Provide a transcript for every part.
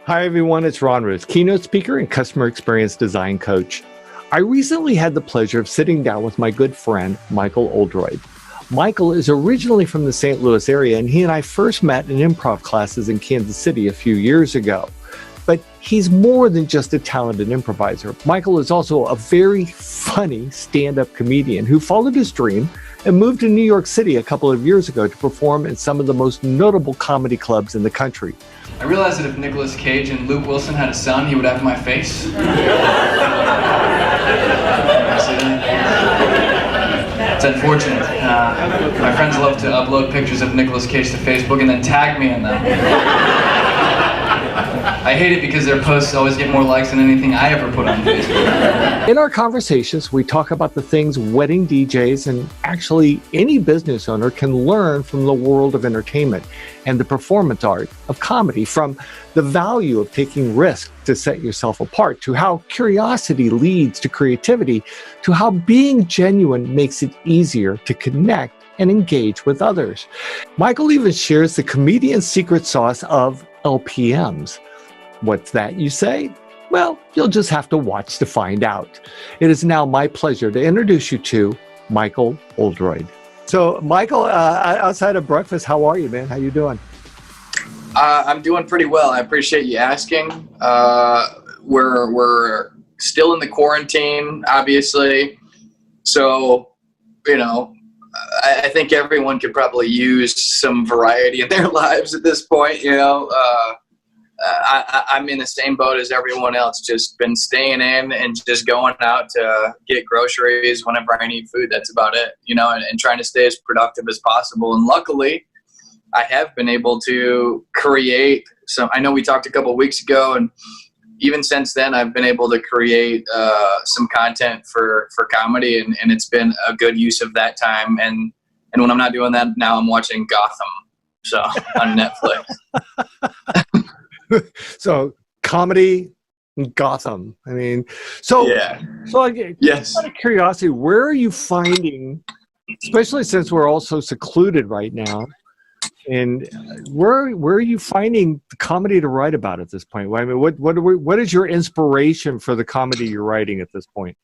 Hi, everyone. It's Ruth, keynote speaker and customer experience design coach. I recently had the pleasure of sitting down with my good friend, Michael Oldroyd. Michael is originally from the St. Louis area, and he and I first met in improv classes in Kansas City a few years ago. But he's more than just a talented improviser. Michael is also a very funny stand-up comedian who followed his dream and moved to New York City a couple of years ago to perform in some of the most notable comedy clubs in the country. I realized that if Nicolas Cage and Luke Wilson had a son, he would have my face. It's unfortunate. My friends love to upload pictures of Nicolas Cage to Facebook and then tag me in them. I hate it because their posts always get more likes than anything I ever put on Facebook. In our conversations, we talk about the things wedding DJs and actually any business owner can learn from the world of entertainment and the performance art of comedy, from the value of taking risks to set yourself apart, to how curiosity leads to creativity, to how being genuine makes it easier to connect and engage with others. Michael even shares the comedian's secret sauce of LPMs. What's that, you say? Well, you'll just have to watch to find out. It is now my pleasure to introduce you to Michael Oldroyd. So, Michael, outside of breakfast, how are you, man? How you doing? I'm doing pretty well. I appreciate you asking. We're still in the quarantine, obviously. So, I think everyone could probably use some variety in their lives at this point. I'm in the same boat as everyone else, just been staying in and just going out to get groceries whenever I need food. That's about it, and trying to stay as productive as possible. And luckily, I have been able to create some. I know we talked a couple of weeks ago, and even since then, I've been able to create some content for comedy, and it's been a good use of that time. And when I'm not doing that, now I'm watching Gotham, on Netflix. So comedy, Gotham. Yeah. So Yes. Out of curiosity, where are you finding, especially since we're all so secluded right now, and where are you finding the comedy to write about at this point? I mean, what is your inspiration for the comedy you're writing at this point?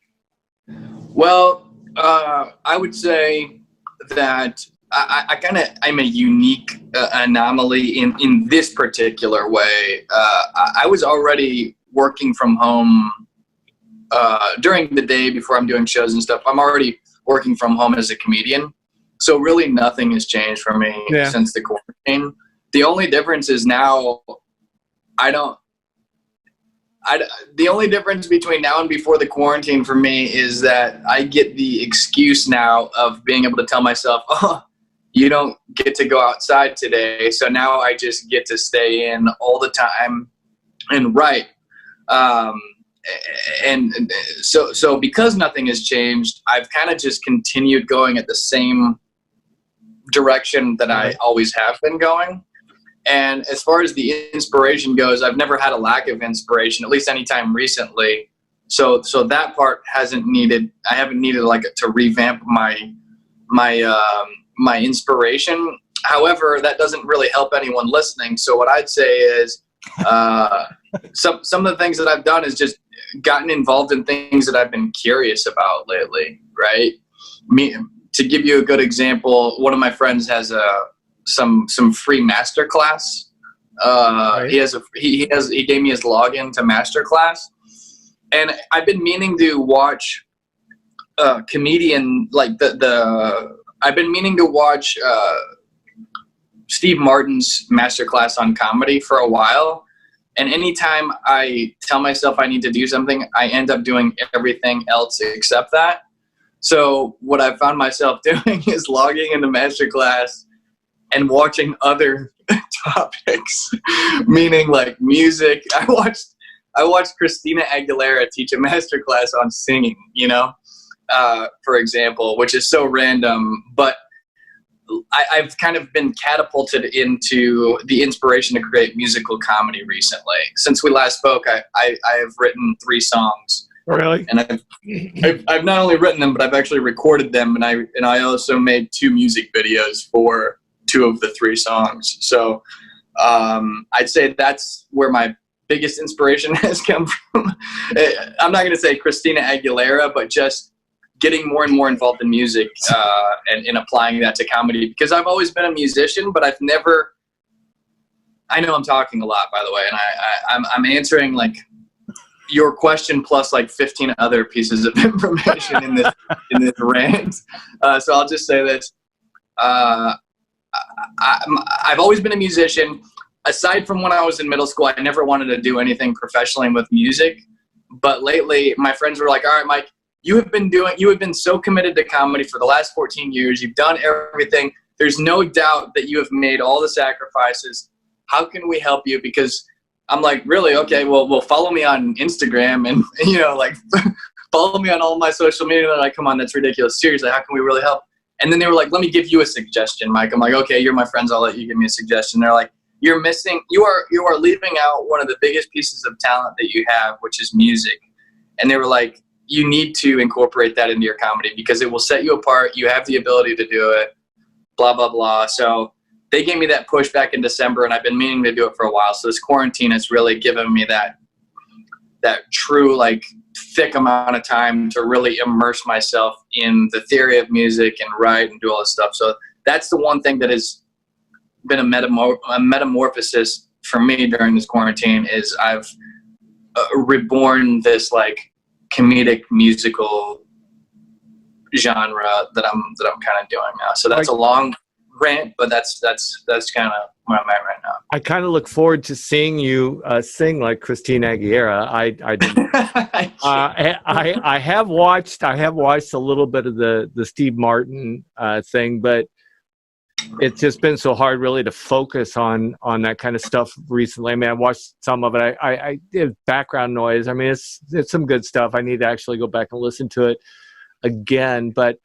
Well, I would say that I'm a unique anomaly in this particular way. I was already working from home during the day before I'm doing shows and stuff. I'm already working from home as a comedian. So really nothing has changed for me since the quarantine. The only difference is now the only difference between now and before the quarantine for me is that I get the excuse now of being able to tell myself, oh, you don't get to go outside today. So now I just get to stay in all the time and write. And so because nothing has changed, I've kind of just continued going at the same direction that I always have been going. And as far as the inspiration goes, I've never had a lack of inspiration, at least anytime recently. So that part I haven't needed to revamp my inspiration. However, that doesn't really help anyone listening. So what I'd say is some of the things that I've done is just gotten involved in things that I've been curious about lately, right? To give you a good example, one of my friends has some free masterclass. He gave me his login to masterclass, and I've been meaning to watch comedian like I've been meaning to watch Steve Martin's masterclass on comedy for a while. And anytime I tell myself I need to do something, I end up doing everything else except that. So what I found myself doing is logging into masterclass and watching other topics, meaning like music. I watched Christina Aguilera teach a masterclass on singing, for example, which is so random, but I've kind of been catapulted into the inspiration to create musical comedy recently. Since we last spoke, I have written 3 songs. Really? And I've not only written them, but I've actually recorded them, and I also made 2 music videos for 2 of the 3 songs. So I'd say that's where my biggest inspiration has come from, I'm not going to say Christina Aguilera, but just getting more and more involved in music and applying that to comedy, because I've always been a musician, but I've never, I know I'm talking a lot, by the way, and I'm answering like your question plus like 15 other pieces of information in this rant. So I'll just say this. I've always been a musician. Aside from when I was in middle school, I never wanted to do anything professionally with music. But lately, my friends were like, all right, Mike, you have been so committed to comedy for the last 14 years. You've done everything. There's no doubt that you have made all the sacrifices. How can we help you? Because I'm like, really? Okay, well, follow me on Instagram and, like follow me on all my social media. They're like, come on, that's ridiculous. Seriously, how can we really help? And then they were like, let me give you a suggestion, Mike. I'm like, okay, you're my friends. I'll let you give me a suggestion. They're like, you are leaving out one of the biggest pieces of talent that you have, which is music. And they were like, you need to incorporate that into your comedy because it will set you apart. You have the ability to do it, blah, blah, blah. So they gave me that push back in December, and I've been meaning to do it for a while. So this quarantine has really given me that true, like, thick amount of time to really immerse myself in the theory of music and write and do all this stuff. So that's the one thing that has been a metamorphosis for me during this quarantine is I've reborn this like comedic musical genre that I'm kind of doing now. So that's a long rant, but that's kind of where I'm at right now. I kind of look forward to seeing you sing like Christina Aguilera. I have watched a little bit of the Steve Martin thing, but it's just been so hard really to focus on that kind of stuff recently. I mean, I watched some of it. I did background noise. I mean, it's some good stuff. I need to actually go back and listen to it again. But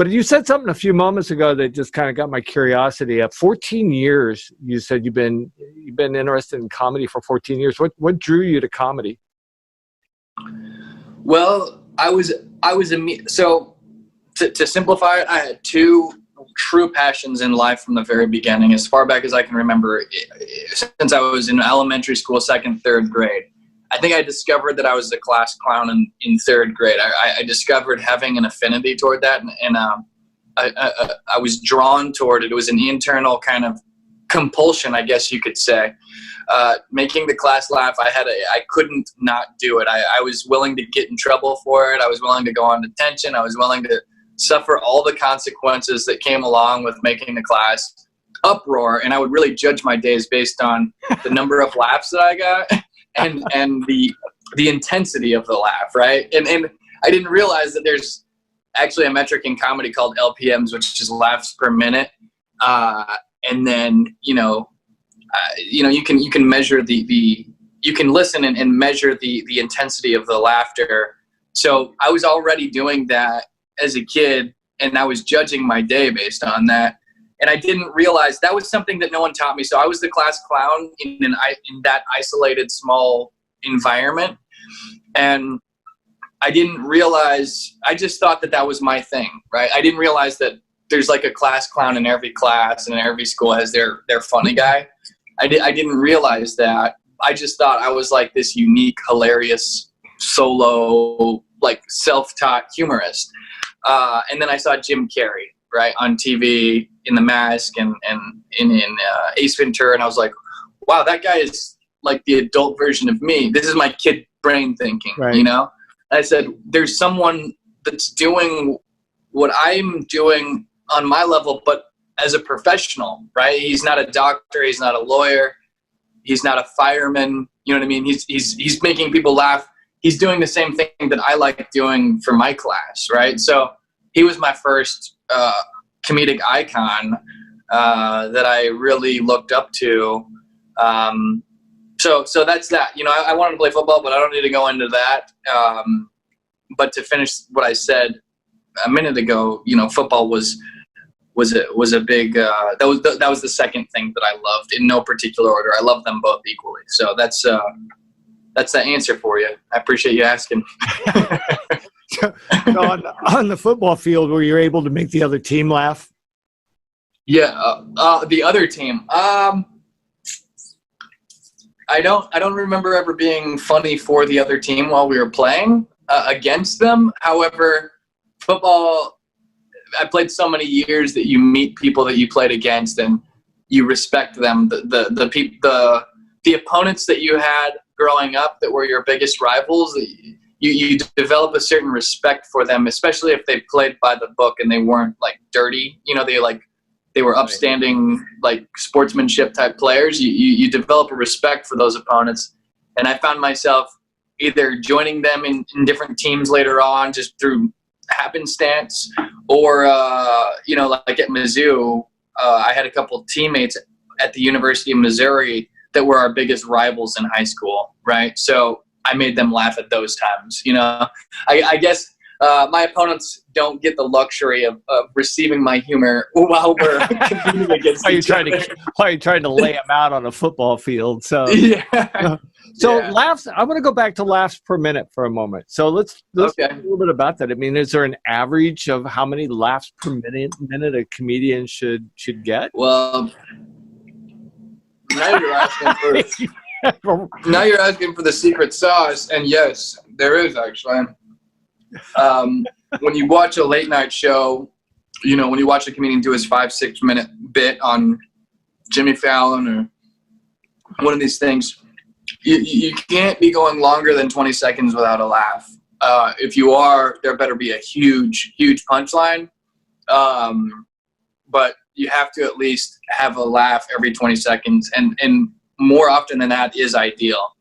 you said something a few moments ago that just kind of got my curiosity up. 14 years, you said you've been interested in comedy for 14 years. What drew you to comedy? Well, so to simplify it, I had two true passions in life from the very beginning, as far back as I can remember, since I was in elementary school, second, third grade. I think I discovered that I was a class clown in third grade. I discovered having an affinity toward that, and I was drawn toward it. It was an internal kind of compulsion, I guess you could say. Making the class laugh, I couldn't not do it. I was willing to get in trouble for it. I was willing to go on detention. I was willing to suffer all the consequences that came along with making the class uproar, and I would really judge my days based on the number of laughs that I got and the intensity of the laugh, right? And I didn't realize that there's actually a metric in comedy called LPMs, which is laughs per minute, and then you can measure you can listen and measure the intensity of the laughter. So I was already doing that as a kid, and I was judging my day based on that. And I didn't realize that was something that no one taught me. So I was the class clown in that isolated small environment. And I didn't realize, I just thought that was my thing, right? I didn't realize that there's like a class clown in every class, and every school has their funny guy. I didn't realize that. I just thought I was like this unique, hilarious, solo, like self-taught humorist. And then I saw Jim Carrey, right, on TV in The Mask and in Ace Ventura, and I was like, wow, that guy is like the adult version of me. This is my kid brain thinking, right. And I said, there's someone that's doing what I'm doing on my level, but as a professional, right? He's not a doctor, he's not a lawyer, he's not a fireman, you know what I mean? He's making people laugh. He's doing the same thing that I like doing for my class, right? So he was my first comedic icon that I really looked up to. So that's that. I wanted to play football, but I don't need to go into that. But to finish what I said a minute ago, football was a big that was the second thing that I loved in no particular order. I love them both equally. So that's the answer for you. I appreciate you asking. So on the football field, were you able to make the other team laugh? Yeah, the other team. I don't remember ever being funny for the other team while we were playing against them. However, football, I played so many years that you meet people that you played against and you respect them. The opponents that you had growing up that were your biggest rivals, you develop a certain respect for them, especially if they played by the book and they weren't like dirty. You know, they were upstanding, like sportsmanship type players. You develop a respect for those opponents. And I found myself either joining them in different teams later on just through happenstance, or like at Mizzou, I had a couple of teammates at the University of Missouri that were our biggest rivals in high school, right? So I made them laugh at those times. I guess my opponents don't get the luxury of receiving my humor while we're competing against each other. Why are you trying to lay them out on a football field? So yeah. So laughs. I want to go back to laughs per minute for a moment. So let's talk a little bit about that. I mean, is there an average of how many laughs per minute a comedian should get? Well, now you're asking for the secret sauce, and yes, there is actually. When you watch a late night show, when you watch a comedian do his 5-6 minute bit on Jimmy Fallon or one of these things, you can't be going longer than 20 seconds without a laugh. If you are, there better be a huge punchline. But you have to at least have a laugh every 20 seconds, and more often than that is ideal.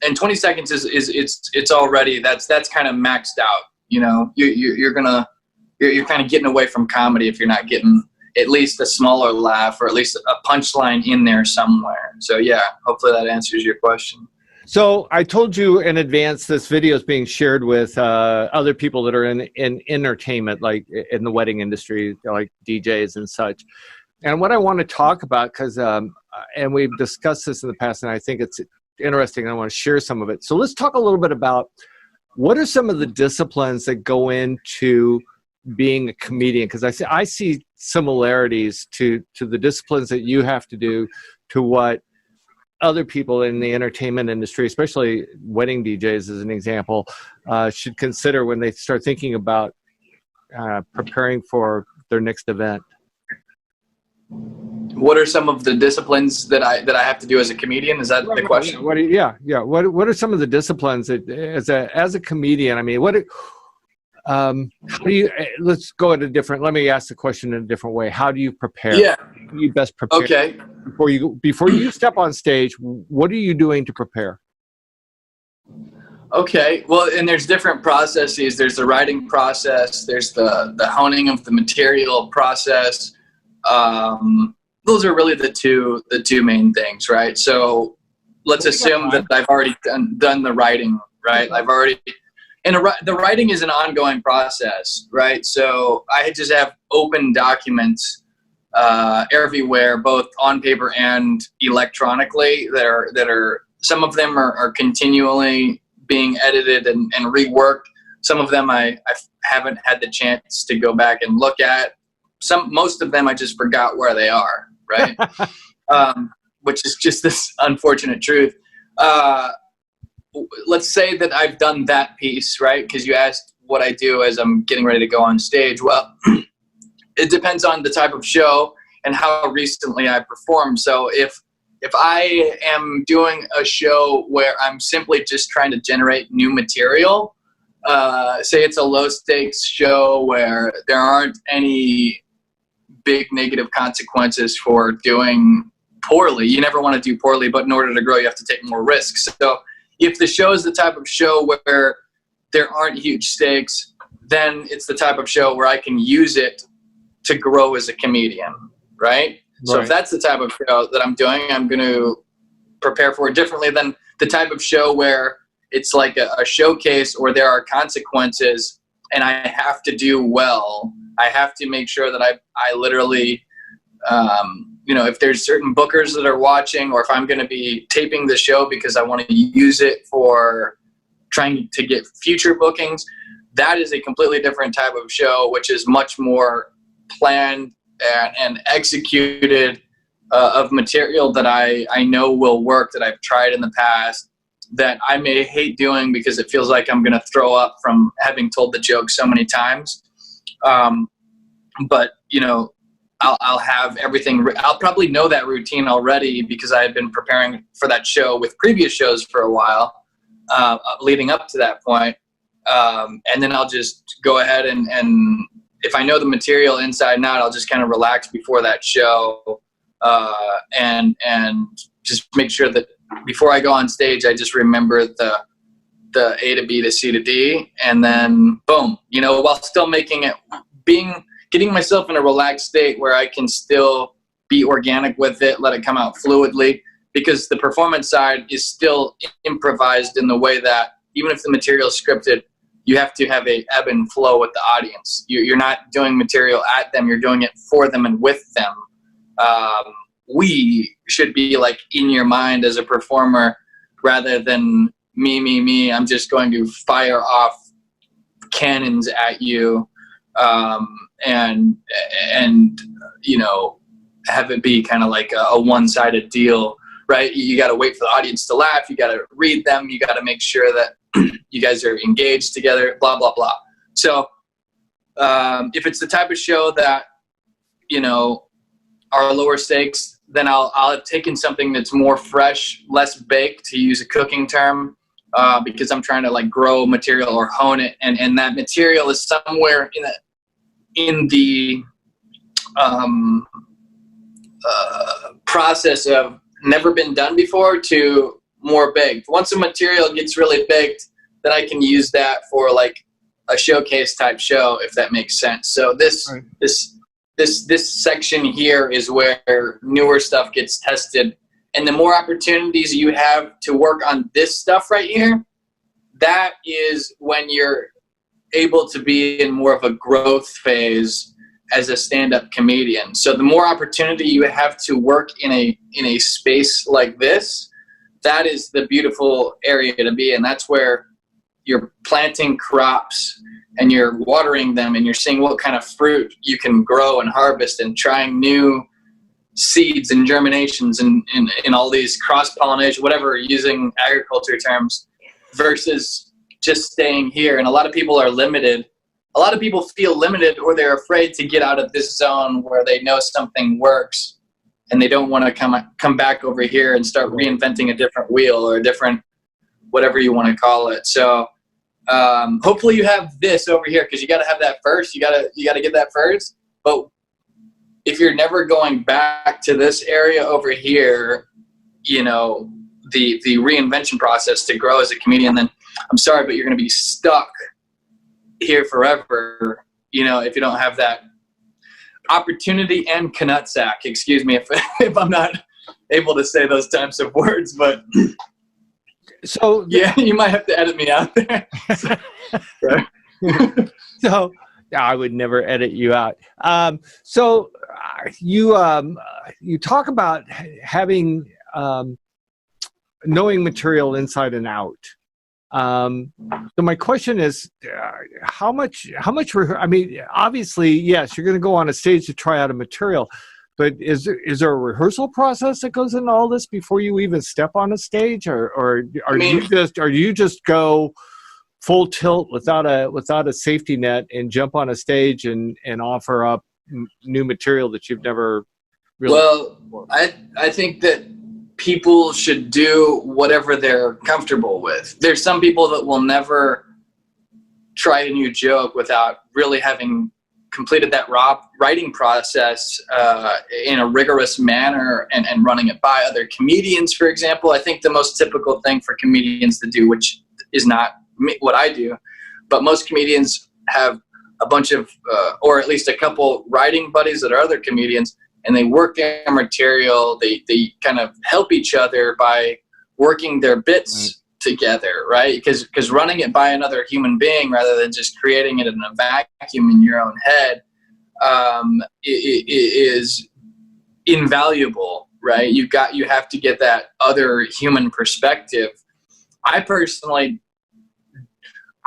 And 20 seconds is already that's kind of maxed out. You're kind of getting away from comedy if you're not getting at least a smaller laugh or at least a punchline in there somewhere. So yeah, hopefully that answers your question. So I told you in advance this video is being shared with other people that are in entertainment, like in the wedding industry, like DJs and such. And what I want to talk about, because and we've discussed this in the past, and I think it's interesting, and I want to share some of it. So let's talk a little bit about what are some of the disciplines that go into being a comedian, because I see similarities to the disciplines that you have to do to what other people in the entertainment industry, especially wedding DJs as an example, should consider when they start thinking about preparing for their next event. What are some of the disciplines that I have to do as a comedian? Is that the question? What are some of the disciplines that as a comedian? I mean, how do you? Let's go at a different. Let me ask the question in a different way. How do you prepare? Yeah. How do you best prepare? Okay. Before you step on stage, what are you doing to prepare? Okay. Well, and there's different processes. There's the writing process. There's the honing of the material process. Those are really the two main things, right? So let's assume that I've already done the writing, right? The writing is an ongoing process, right? So I just have open documents everywhere, both on paper and electronically, that are some of them are continually being edited and reworked. Some of them I haven't had the chance to go back and look at. Most of them I just forgot where they are, right? Which is just this unfortunate truth. Let's say that I've done that piece, right? Because you asked what I do as I'm getting ready to go on stage. Well, it depends on the type of show and how recently I performed. So if I am doing a show where I'm simply just trying to generate new material, say it's a low stakes show where there aren't any big negative consequences for doing poorly. You never want to do poorly, but in order to grow, you have to take more risks. So if the show is the type of show where there aren't huge stakes, then it's the type of show where I can use it to grow as a comedian, right? So if that's the type of show that I'm doing, I'm going to prepare for it differently than the type of show where it's like a showcase or there are consequences and I have to do well. I have to make sure that I literally, if there's certain bookers that are watching, or if I'm going to be taping the show because I want to use it for trying to get future bookings, that is a completely different type of show, which is much more planned and executed of material that I know will work, that I've tried in the past, that I may hate doing because it feels like I'm going to throw up from having told the joke so many times. But, you know, I'll have everything. I'll probably know that routine already because I had been preparing for that show with previous shows for a while, leading up to that point. And then I'll just go ahead and if I know the material inside and out, I'll just kind of relax before that show, and just make sure that before I go on stage, I just remember the A to B to C to D, and then boom, you know, while still getting myself in a relaxed state where I can still be organic with it, let it come out fluidly, because the performance side is still improvised in the way that even if the material is scripted, you have to have a ebb and flow with the audience. You're not doing material at them, you're doing it for them and with them. We should be like in your mind as a performer rather than me. I'm just going to fire off cannons at you, and you know, have it be kind of like a one-sided deal, right? You got to wait for the audience to laugh. You got to read them. You got to make sure that you guys are engaged together, blah, blah, blah. So if it's the type of show that, you know, are lower stakes, then I'll have taken something that's more fresh, less baked, to use a cooking term, because I'm trying to like grow material or hone it. And that material is somewhere in the process of never been done before to more baked. Once a material gets really baked, then I can use that for like a showcase type show, if that makes sense. So this section here is where newer stuff gets tested. And the more opportunities you have to work on this stuff right here, that is when you're able to be in more of a growth phase as a stand-up comedian. So the more opportunity you have to work in a space like this, that is the beautiful area to be in. That's where you're planting crops and you're watering them and you're seeing what kind of fruit you can grow and harvest and trying new seeds and germinations and all these cross-pollination, whatever, using agriculture terms, versus just staying here. And a lot of people are limited. A lot of people feel limited, or they're afraid to get out of this zone where they know something works and they don't want to come back over here and start reinventing a different wheel or a different whatever you want to call it. So hopefully you have this over here, because you got to have that first. You got to get that first. But if you're never going back to this area over here, you know, the reinvention process to grow as a comedian, then I'm sorry, but you're going to be stuck here forever, you know, if you don't have that opportunity and knutsack. Excuse me if I'm not able to say those types of words, but so yeah, you might have to edit me out there. So I would never edit you out. So you talk about having knowing material inside and out. So my question is, how much? I mean, obviously, yes, you're going to go on a stage to try out a material, but is there a rehearsal process that goes into all this before you even step on a stage, or you just go full tilt without a safety net and jump on a stage and offer up new material that you've never really? Well, I think that people should do whatever they're comfortable with. There's some people that will never try a new joke without really having completed that raw writing process in a rigorous manner and running it by other comedians, for example. I think the most typical thing for comedians to do, which is not what I do, but most comedians have a bunch of, or at least a couple writing buddies that are other comedians, and they work their material. They kind of help each other by working their bits together, right? Because running it by another human being rather than just creating it in a vacuum in your own head is invaluable, right? You have to get that other human perspective. I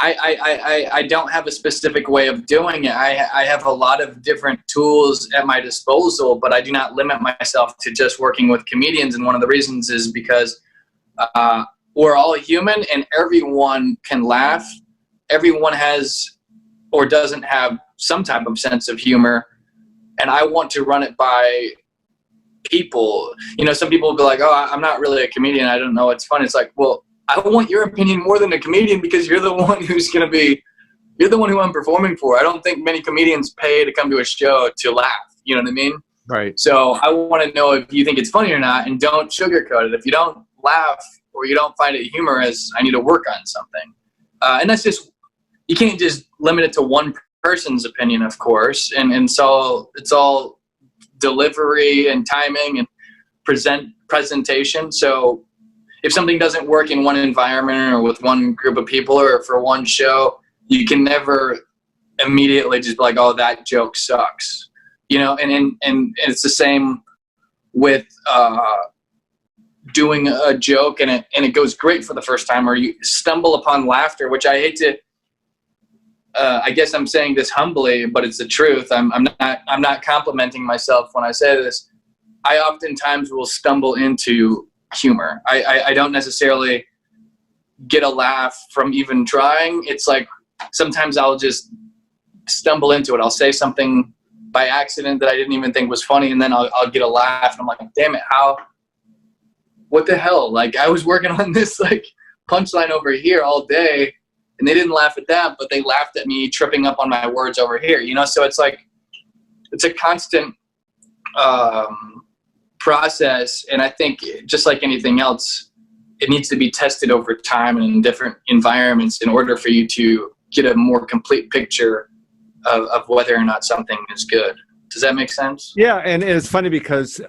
I don't have a specific way of doing it. I have a lot of different tools at my disposal, but I do not limit myself to just working with comedians. And one of the reasons is because we're all human and everyone can laugh. Everyone has or doesn't have some type of sense of humor. And I want to run it by people. You know, some people will be like, oh, I'm not really a comedian. I don't know what's funny. It's like, well, I want your opinion more than a comedian because you're the one who's going to be, you're the one who I'm performing for. I don't think many comedians pay to come to a show to laugh. You know what I mean? Right. So I want to know if you think it's funny or not, and don't sugarcoat it. If you don't laugh or you don't find it humorous, I need to work on something. And that's just, you can't just limit it to one person's opinion, of course. And so it's all delivery and timing and presentation. So if something doesn't work in one environment or with one group of people or for one show, you can never immediately just be like, oh, that joke sucks. You know, and it's the same with doing a joke and it goes great for the first time, or you stumble upon laughter, which I hate to, I guess I'm saying this humbly, but it's the truth. I'm not complimenting myself when I say this. I oftentimes will stumble into humor. I don't necessarily get a laugh from even trying. It's like sometimes I'll just stumble into it. I'll say something by accident that I didn't even think was funny, and then I'll get a laugh, and I'm like, damn it, what the hell? Like, I was working on this like punchline over here all day, and they didn't laugh at that, but they laughed at me tripping up on my words over here, you know? So it's like, it's a constant process, and I think just like anything else, it needs to be tested over time and in different environments in order for you to get a more complete picture of whether or not something is good. Does that make sense? Yeah, and it's funny because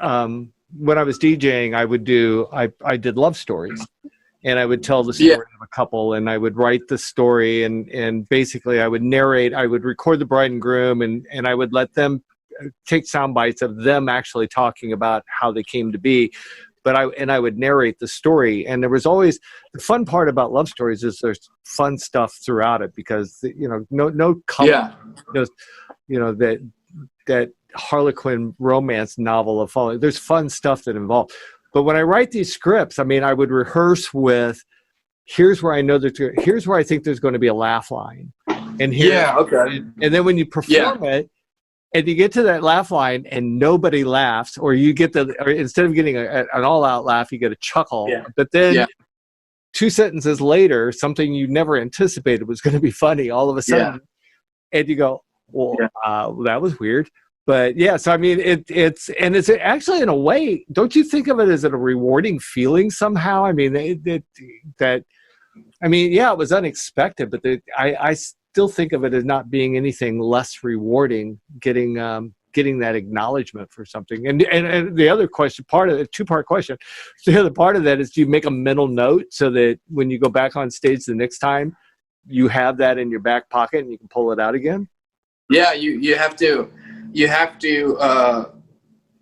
when I was DJing, I did love stories, and I would tell the story of a couple, and I would write the story, and basically I would narrate, I would record the bride and groom, and I would let them take sound bites of them actually talking about how they came to be. But I would narrate the story, and there was always the fun part about love stories is there's fun stuff throughout it because no color, that Harlequin romance novel of falling. There's fun stuff that involved. But when I write these scripts, I mean, I would rehearse with, here's where I know here's where I think there's going to be a laugh line, and here, and then when you perform it. And you get to that laugh line and nobody laughs, or you get or instead of getting an all-out laugh, you get a chuckle. Yeah. But then 2 sentences later, something you never anticipated was going to be funny all of a sudden. And you go, well, that was weird. But so I mean, it's actually in a way, don't you think of it as a rewarding feeling somehow? I mean, it was unexpected, but I still think of it as not being anything less rewarding, getting that acknowledgement for something. And the other question, part of the two-part question, the other part of that is, do you make a mental note so that when you go back on stage the next time, you have that in your back pocket and you can pull it out again? Yeah, you have to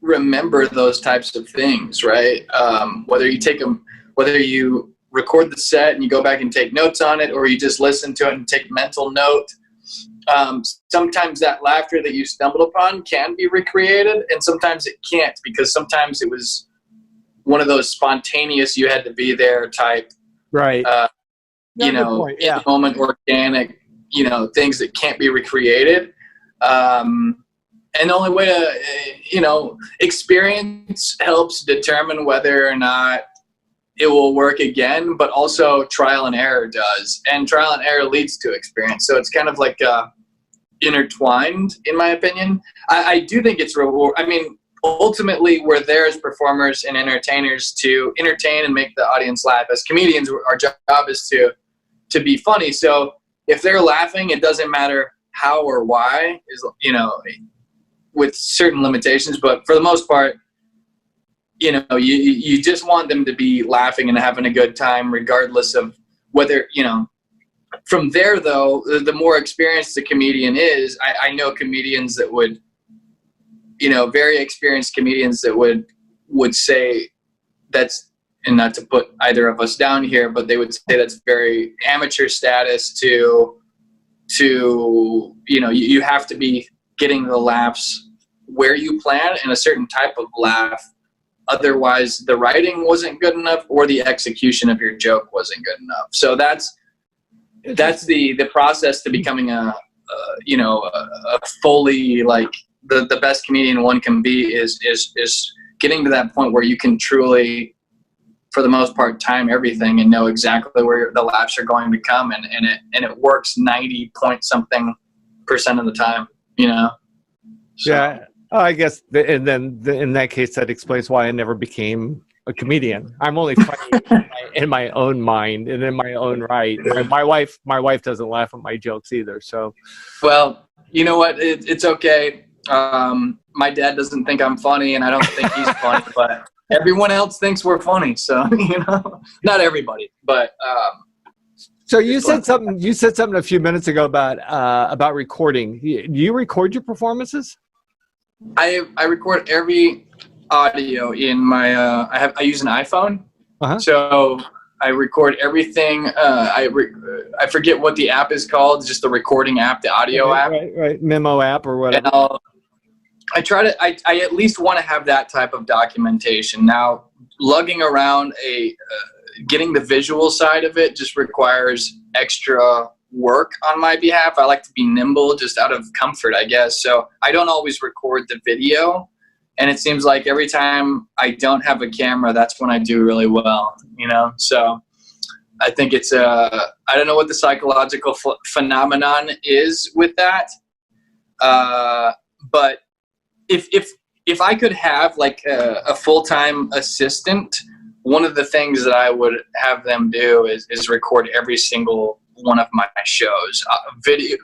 remember those types of things, right? Whether you record the set and you go back and take notes on it, or you just listen to it and take mental note. Sometimes that laughter that you stumbled upon can be recreated, and sometimes it can't, because sometimes it was one of those spontaneous, you had to be there type, right? In the moment, organic, things that can't be recreated. And the only way to, experience helps determine whether or not it will work again, but also trial and error does. And trial and error leads to experience. So it's kind of like intertwined, in my opinion. I do think it's reward. I mean, ultimately, we're there as performers and entertainers to entertain and make the audience laugh. As comedians, our job is to be funny. So if they're laughing, it doesn't matter how or why, with certain limitations. But for the most part, you just want them to be laughing and having a good time, regardless of whether, from there, though, the more experienced the comedian is, I know comedians that would, very experienced comedians that would say that's and not to put either of us down here, but they would say that's very amateur status to you have to be getting the laughs where you plan and a certain type of laugh. Otherwise, the writing wasn't good enough or the execution of your joke wasn't good enough. So that's the process to becoming a fully, like, the best comedian one can be is getting to that point where you can truly, for the most part, time everything and know exactly where the laughs are going to come, and it works 90-point-something% of the time, So. Yeah. I guess, and then in that case, that explains why I never became a comedian. I'm only funny in my own mind and in my own right. My wife doesn't laugh at my jokes either. So, well, you know what? It's okay. My dad doesn't think I'm funny, and I don't think he's funny, but everyone else thinks we're funny. So, not everybody, but. So you said something. You said something a few minutes ago about recording. Do you record your performances? I record every audio in my I use an iPhone, so I record everything. I forget what the app is called, just the recording app, the audio app, right, memo app or whatever. And I at least want to have that type of documentation. Now, lugging around getting the visual side of it just requires extra work on my behalf. I like to be nimble, just out of comfort, I guess. So I don't always record the video, and it seems like every time I don't have a camera, that's when I do really well, So I think it's I don't know what the psychological phenomenon is with that, but if I could have like a full-time assistant, one of the things that I would have them do is record every single one of my shows,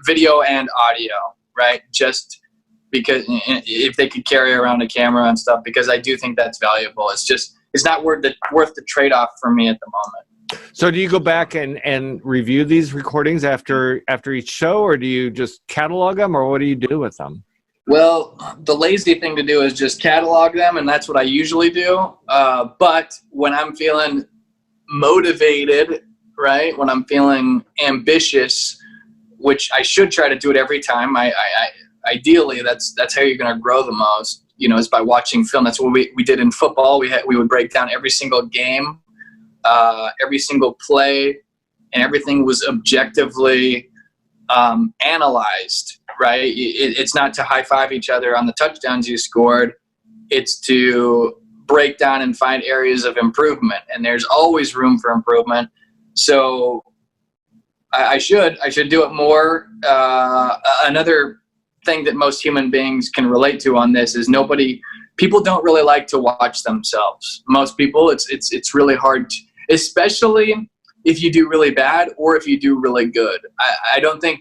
video and audio, right? Just because if they could carry around a camera and stuff, because I do think that's valuable. It's not worth the trade-off for me at the moment. So do you go back and review these recordings after each show, or do you just catalog them, or what do you do with them? Well, the lazy thing to do is just catalog them, and that's what I usually do. But when I'm feeling motivated, right, when I'm feeling ambitious, which I should try to do it every time, I ideally that's how you're going to grow the most, is by watching film. That's what we did in football. We would break down every single game, every single play, and everything was objectively analyzed, right? It's not to high-five each other on the touchdowns you scored. It's to break down and find areas of improvement, and there's always room for improvement. So I should do it more. Another thing that most human beings can relate to on this is people don't really like to watch themselves. Most people, it's really hard, especially if you do really bad or if you do really good. I don't think,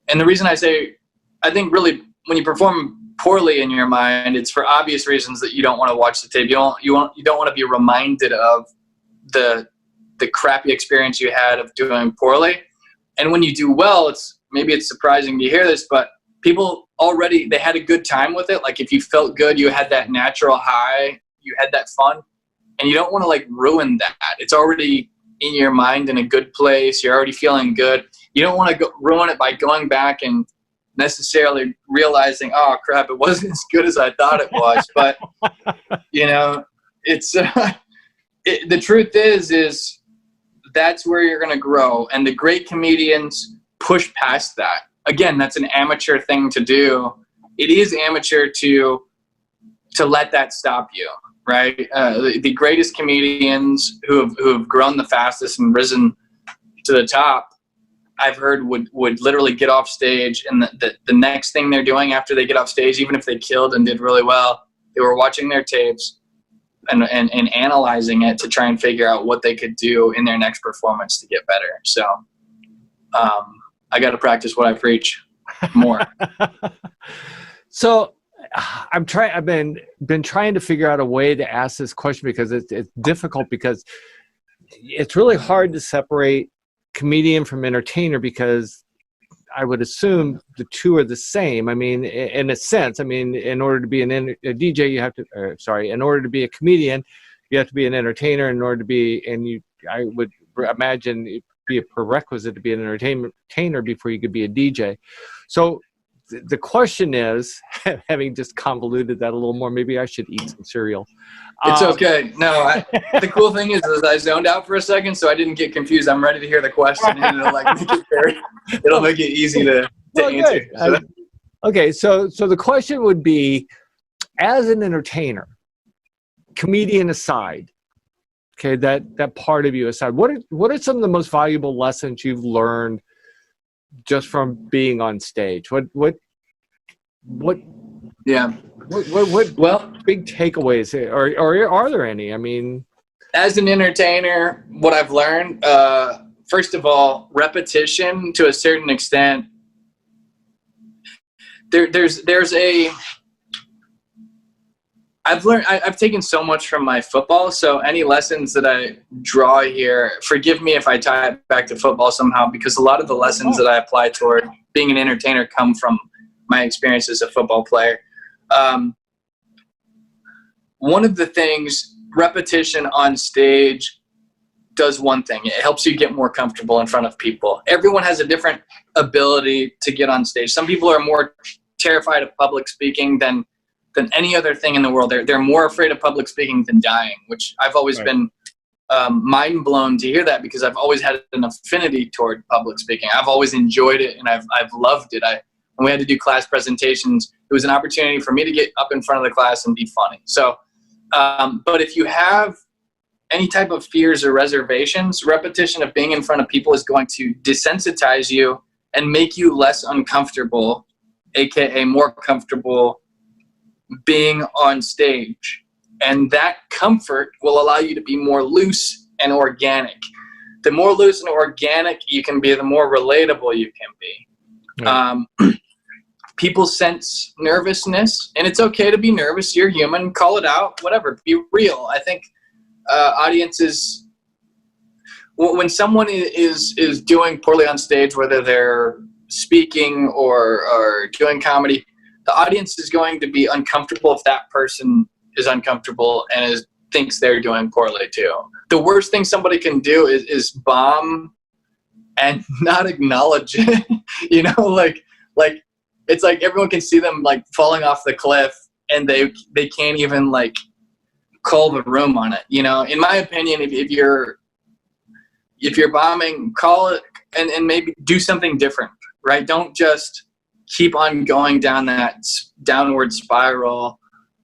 and the reason I think really when you perform poorly in your mind, it's for obvious reasons that you don't want to watch the tape. You don't want to be reminded of the crappy experience you had of doing poorly. And when you do well, maybe it's surprising to hear this, but people already, they had a good time with it. Like if you felt good, you had that natural high, you had that fun, and you don't want to like ruin that. It's already in your mind in a good place. You're already feeling good. You don't want to ruin it by going back and necessarily realizing, oh crap, it wasn't as good as I thought it was. But it's the truth is that's where you're going to grow. And the great comedians push past that. Again, that's an amateur thing to do. It is amateur to let that stop you, right? The greatest comedians who have grown the fastest and risen to the top, I've heard would literally get off stage, and the next thing they're doing after they get off stage, even if they killed and did really well, they were watching their tapes and analyzing it to try and figure out what they could do in their next performance to get better. So I got to practice what I preach more. So I've been trying to figure out a way to ask this question, because it's difficult, because it's really hard to separate comedian from entertainer, because I would assume the two are the same. I mean, in a sense, in order to be a DJ, you have to, in order to be a comedian, you have to be an entertainer in order to be, I would imagine it'd be a prerequisite to be an entertainer before you could be a DJ. So the question is, having just convoluted that a little more, maybe I should eat some cereal. It's okay. No, the cool thing is I zoned out for a second, so I didn't get confused. I'm ready to hear the question, and it'll make it easy to answer. So. Okay, so the question would be, as an entertainer, comedian aside, okay, that part of you aside, what are some of the most valuable lessons you've learned just from being on stage? What Yeah. What big takeaways or are there any? I mean, as an entertainer, what I've learned, first of all, repetition to a certain extent. I've taken so much from my football, so any lessons that I draw here, forgive me if I tie it back to football somehow, because a lot of the lessons that I apply toward being an entertainer come from my experience as a football player. One of the things, repetition on stage does one thing. It helps you get more comfortable in front of people. Everyone has a different ability to get on stage. Some people are more terrified of public speaking than any other thing in the world. They're more afraid of public speaking than dying, which I've always been mind blown to hear that, because I've always had an affinity toward public speaking. I've always enjoyed it, and I've loved it. When we had to do class presentations, it was an opportunity for me to get up in front of the class and be funny. So, but if you have any type of fears or reservations, repetition of being in front of people is going to desensitize you and make you less uncomfortable, aka more comfortable being on stage. And that comfort will allow you to be more loose and organic. The more loose and organic you can be, the more relatable you can be. Yeah. People sense nervousness, and it's okay to be nervous. You're human. Call it out. Whatever. Be real. I think audiences, when someone is doing poorly on stage, whether they're speaking or doing comedy, the audience is going to be uncomfortable if that person is uncomfortable and thinks they're doing poorly too. The worst thing somebody can do is bomb and not acknowledge it. You know, like it's like everyone can see them like falling off the cliff, and they can't even like call the room on it. You know, in my opinion, if you're bombing, call it and maybe do something different, right? Don't just keep on going down that downward spiral.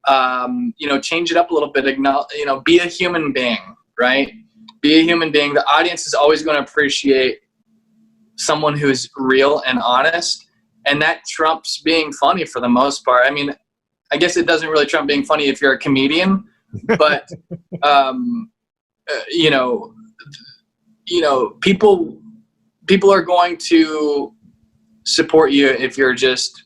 You know, change it up a little bit. Be a human being, right? Be a human being. The audience is always going to appreciate someone who's real and honest, and that trumps being funny for the most part. I mean, I guess it doesn't really trump being funny if you're a comedian, but people are going to support you if you're just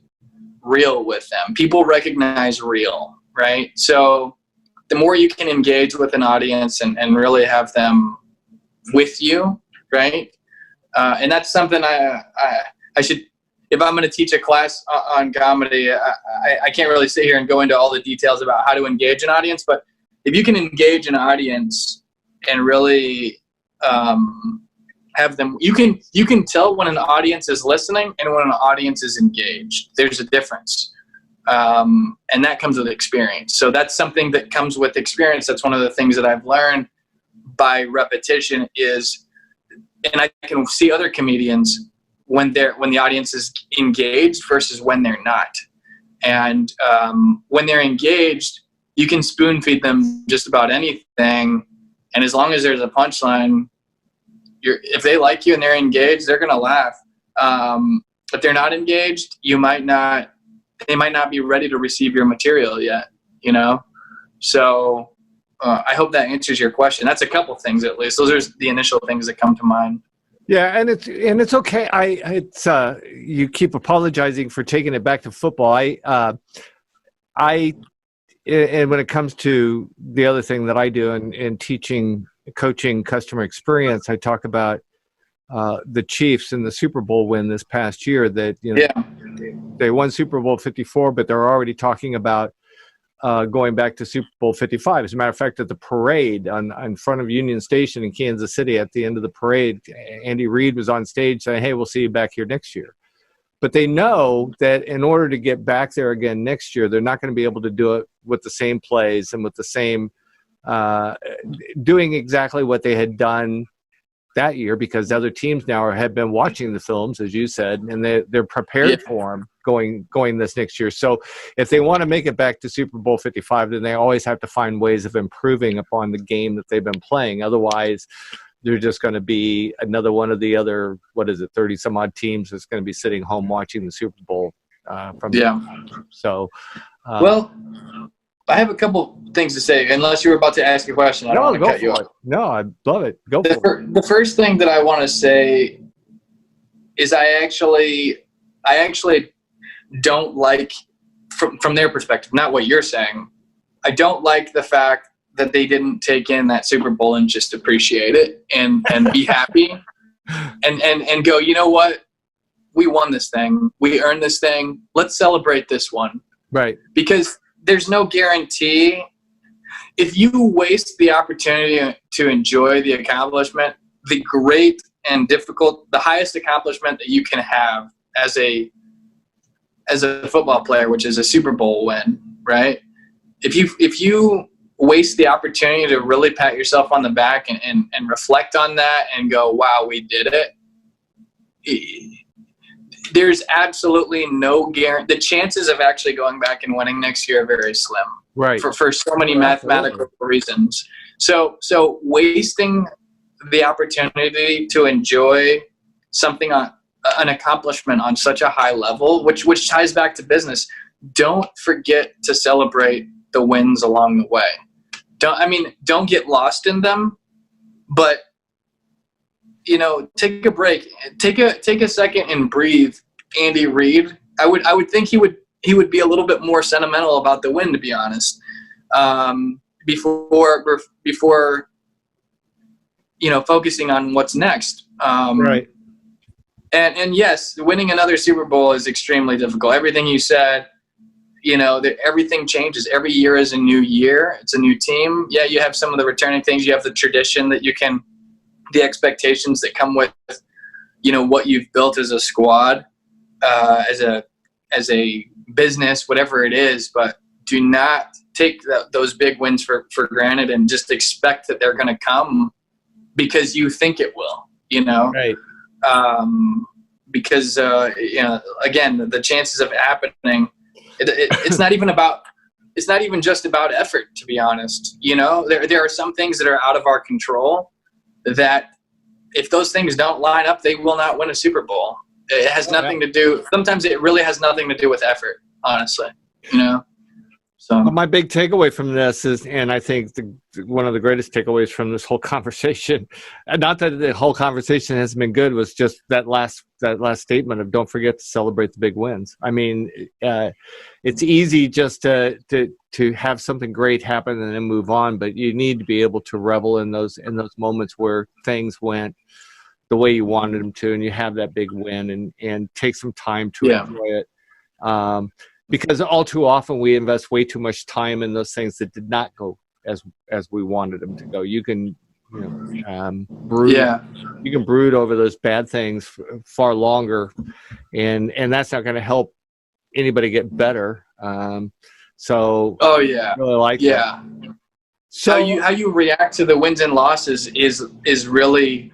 real with them. People recognize real, right? So the more you can engage with an audience and really have them with you, right? And that's something I should, if I'm going to teach a class on comedy, I can't really sit here and go into all the details about how to engage an audience, but if you can engage an audience and really have them, you can tell when an audience is listening and when an audience is engaged. There's a difference. And that comes with experience. So that's something that comes with experience. That's one of the things that I've learned by repetition is, and I can see other comedians when the audience is engaged versus when they're not. And when they're engaged, you can spoon feed them just about anything. And as long as there's a punchline, if they like you and they're engaged, they're going to laugh. If they're not engaged, they might not be ready to receive your material yet, you know? So I hope that answers your question. That's a couple things, at least. Those are the initial things that come to mind. Yeah, and it's okay. You keep apologizing for taking it back to football. And when it comes to the other thing that I do in teaching, coaching customer experience, I talk about the Chiefs in the Super Bowl win this past year. That they won Super Bowl 54, but they're already talking about going back to Super Bowl 55. As a matter of fact, at the parade in front of Union Station in Kansas City, at the end of the parade, Andy Reid was on stage saying, "Hey, we'll see you back here next year." But they know that in order to get back there again next year, they're not going to be able to do it with the same plays and with the same doing exactly what they had done that year, because other teams now have been watching the films, as you said, and they're prepared for them going this next year. So if they want to make it back to Super Bowl 55, then they always have to find ways of improving upon the game that they've been playing. Otherwise, they're just going to be another one of the other, 30 some odd teams that's going to be sitting home watching the Super Bowl. So, well, I have a couple things to say, unless you were about to ask a question. I don't want to cut you off. No, I love it. Go for it. The first thing that I want to say is I actually don't like, from their perspective, not what you're saying, I don't like the fact that they didn't take in that Super Bowl and just appreciate it and be happy and go, you know what? We won this thing. We earned this thing. Let's celebrate this one. Right. Because there's no guarantee. If you waste the opportunity to enjoy the accomplishment, the great and difficult, the highest accomplishment that you can have as a football player, which is a Super Bowl win, right? If you waste the opportunity to really pat yourself on the back and reflect on that and go, wow, we did it. There's absolutely no guarantee. The chances of actually going back and winning next year are very slim. Right. For so many mathematical reasons. So wasting the opportunity to enjoy something an accomplishment on such a high level, which ties back to business. Don't forget to celebrate the wins along the way. Don't get lost in them, but take a break, take a second and breathe. Andy Reid, I would think he would be a little bit more sentimental about the win, to be honest. Before focusing on what's next. Right. And yes, winning another Super Bowl is extremely difficult. Everything you said. Everything changes. Every year is a new year. It's a new team. Yeah, you have some of the returning things. You have the tradition that the expectations that come with, what you've built as a squad, as a business, whatever it is. But do not take those big wins for granted and just expect that they're going to come because you think it will. Right. Because again, the chances of it happening. It's not even just about effort, to be honest. There are some things that are out of our control that if those things don't line up, they will not win a Super Bowl. It has nothing to do. Sometimes it really has nothing to do with effort, honestly. So my big takeaway from this is, and I think one of the greatest takeaways from this whole conversation, and not that the whole conversation has been good, was just that last statement of don't forget to celebrate the big wins. It's easy just to have something great happen and then move on, but you need to be able to revel in those moments where things went the way you wanted them to, and you have that big win and take some time to enjoy it. Because all too often we invest way too much time in those things that did not go as we wanted them to go. You can, brood. Yeah. You can brood over those bad things far longer, and that's not going to help anybody get better. So. Oh yeah. I really like that. So how you react to the wins and losses is really,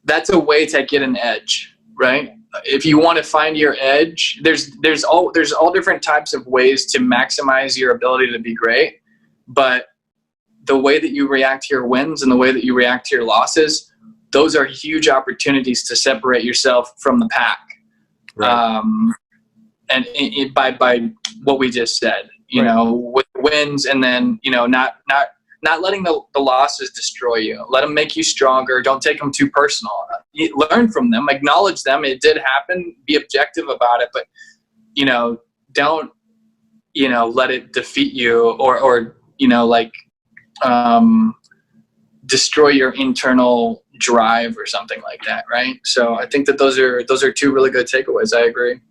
that's a way to get an edge, right? If you want to find your edge, there's all different types of ways to maximize your ability to be great. But the way that you react to your wins and the way that you react to your losses, those are huge opportunities to separate yourself from the pack. Right. And by what we just said, with wins, and then not letting the losses destroy you. Let them make you stronger. Don't take them too personal. Learn from them. Acknowledge them. It did happen. Be objective about it. But, don't, let it defeat you or destroy your internal drive or something like that, right? So I think that those are two really good takeaways. I agree.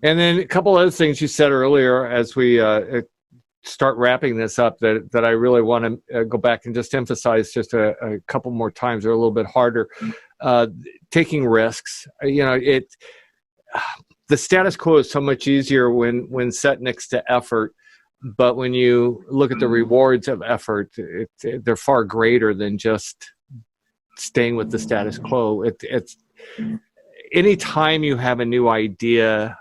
And then a couple other things you said earlier as we start wrapping this up that I really want to go back and just emphasize just a couple more times, or a little bit harder. Taking risks. The status quo is so much easier when set next to effort, but when you look at the rewards of effort, they're far greater than just staying with the status quo. It's anytime you have a new idea,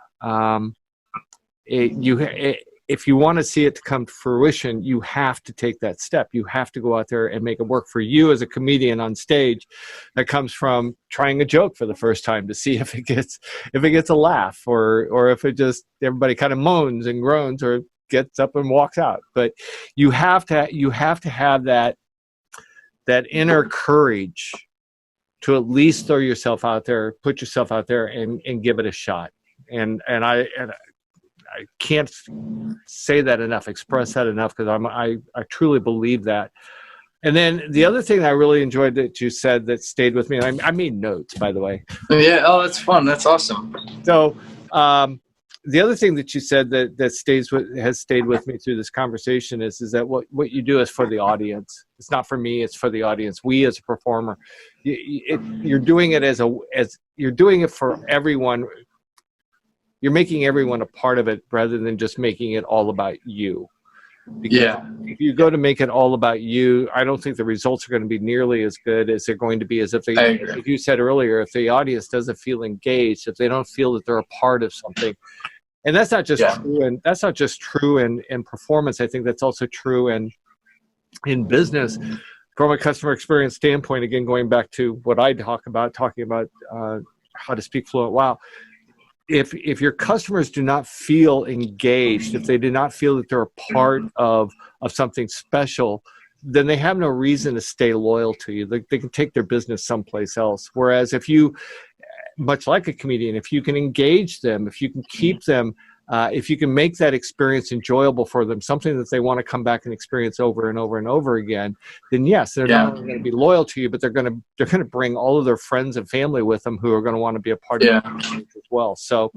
if you want to see it to come to fruition, you have to take that step. You have to go out there and make it work for you as a comedian on stage. That comes from trying a joke for the first time to see if it gets a laugh, or if it just everybody kind of moans and groans or gets up and walks out. But you have to have that inner courage to at least throw yourself out there, put yourself out there, and give it a shot. And I can't say that enough, express that enough, because I truly believe that. And then the other thing I really enjoyed that you said that stayed with me, and I made notes, by the way. Yeah. Oh, that's fun. That's awesome. So the other thing that you said that has stayed with me through this conversation is that what you do is for the audience. It's not for me. It's for the audience. We as a performer, you're doing it as you're doing it for everyone. You're making everyone a part of it rather than just making it all about you. Because if you go to make it all about you, I don't think the results are going to be nearly as good as they're going to be as if if you said earlier, if the audience doesn't feel engaged, if they don't feel that they're a part of something. And that's not just true, and that's not just true in performance. I think that's also true in business. From a customer experience standpoint, again, going back to what I talking about how to speak fluent wow. If your customers do not feel engaged, if they do not feel that they're a part of something special, then they have no reason to stay loyal to you. They can take their business someplace else. Whereas if you, much like a comedian, if you can engage them, if you can keep them, if you can make that experience enjoyable for them, something that they want to come back and experience over and over and over again, then yes, they're not only going to be loyal to you, but they're going to bring all of their friends and family with them who are going to want to be a part of it as well. So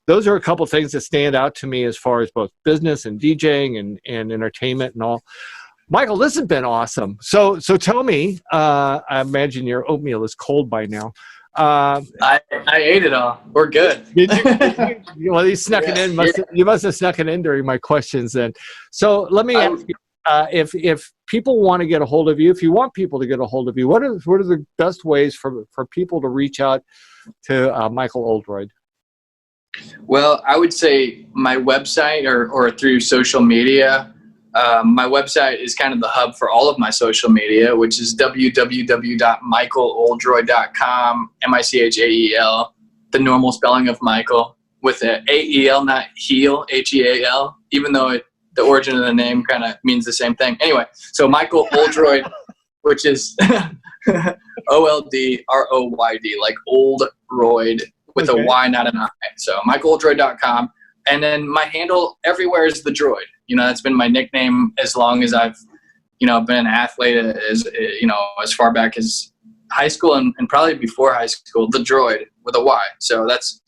those are a couple of things that stand out to me as far as both business and DJing and entertainment and all. Michael, this has been awesome. So tell me, I imagine your oatmeal is cold by now. I ate it all. We're good. Did you? Well, you snuck it in. You must have snuck it in during my questions then. So let me ask you, if people want to get a hold of you, if you want people to get a hold of you, what are the best ways for people to reach out to Michael Oldroyd? Well, I would say my website or through social media. My website is kind of the hub for all of my social media, which is www.michaeloldroyd.com, Michael, the normal spelling of Michael, with an A-E-L, not heel, H-E-A-L, even though the origin of the name kind of means the same thing. Anyway, so Michael Oldroyd, which is O-L-D-R-O-Y-D, like Old Royd, with a Y, not an I. So michaeloldroyd.com. And then my handle everywhere is the Droid. That's been my nickname as long as I've, been an athlete, as far back as high school and probably before high school, the Droid with a Y. So that's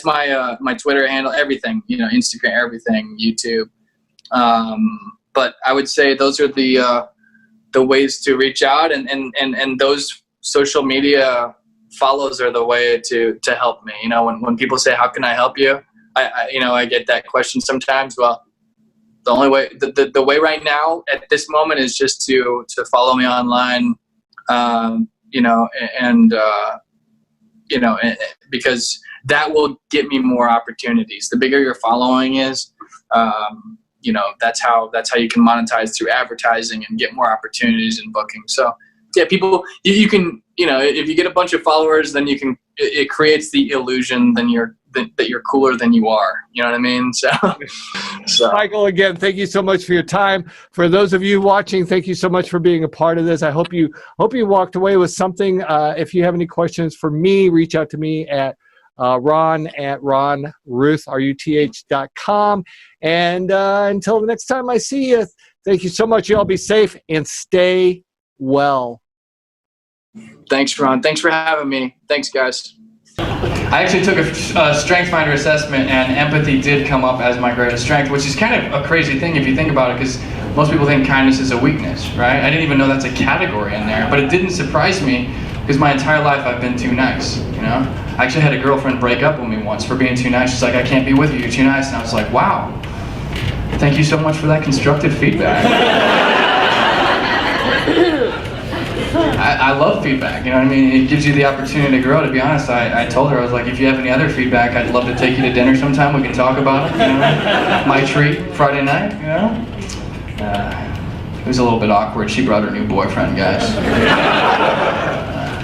my my Twitter handle, everything, Instagram, everything, YouTube. But I would say those are the ways to reach out, and those social media follows are the way to help me. When people say, how can I help you? I get that question sometimes. Well, the only way, the way right now at this moment is just to follow me online, because that will get me more opportunities. The bigger your following is, that's how you can monetize through advertising and get more opportunities and booking. So yeah, people, you can, if you get a bunch of followers, then it creates the illusion that you're cooler than you are. You know what I mean? So Michael, again, thank you so much for your time. For those of you watching, thank you so much for being a part of this. I hope you walked away with something. If you have any questions for me, reach out to me at ron@ruth.com. And until the next time I see you, thank you so much. You all be safe and stay well. Thanks, Ron. Thanks for having me. Thanks, guys. I actually took a Strength Finder assessment, and empathy did come up as my greatest strength, which is kind of a crazy thing if you think about it, because most people think kindness is a weakness, right? I didn't even know that's a category in there, but it didn't surprise me because my entire life I've been too nice, you know? I actually had a girlfriend break up with me once for being too nice. She's like, I can't be with you, you're too nice. And I was like, wow, thank you so much for that constructive feedback. I love feedback, you know what I mean? It gives you the opportunity to grow. To be honest, I told her, I was like, if you have any other feedback, I'd love to take you to dinner sometime. We can talk about it, you know? My treat, Friday night, you know? It was a little bit awkward. She brought her new boyfriend, guys.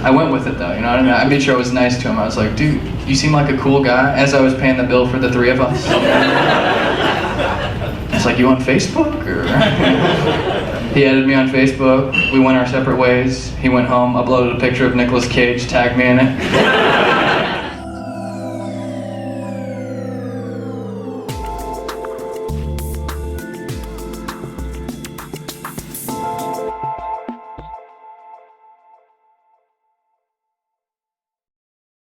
I went with it though, you know what I mean? I made sure I was nice to him. I was like, dude, you seem like a cool guy, as I was paying the bill for the three of us. It's like, you on Facebook? Or he added me on Facebook. We went our separate ways. He went home, uploaded a picture of Nicolas Cage, tagged me in it.